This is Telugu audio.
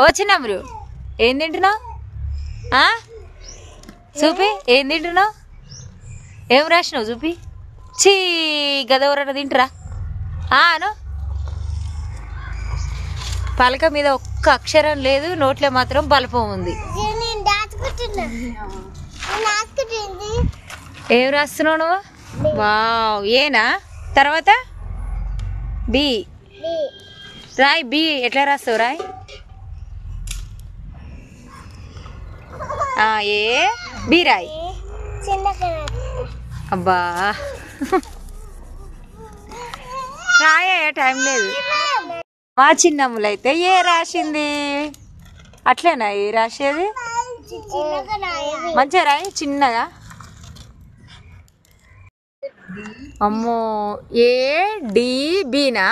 ఓ చిన్నమ్ములు ఏం తింటున్నావు? చూపి ఏం తింటున్నావు? ఏం రాసినావు చూపి. చీ గదవరన్న తింటురా అను. పలక మీద ఒక్క అక్షరం లేదు, నోట్లో మాత్రం బలపం ఉంది. ఏం రాస్తున్నావు నువ్వు? వావ్ ఏనా? తర్వాత బి రాయ్. బి ఎట్లా రాస్తావు రాయ్. ఏ బి రాయ్. అబ్బా రాయే టైం లేదు. మా చిన్నమ్ములైతే ఏ రాసింది అట్లేనా ఏ రాసేది? మంచిగా రాయి చిన్నగా. అమ్మో ఏ డి బినా?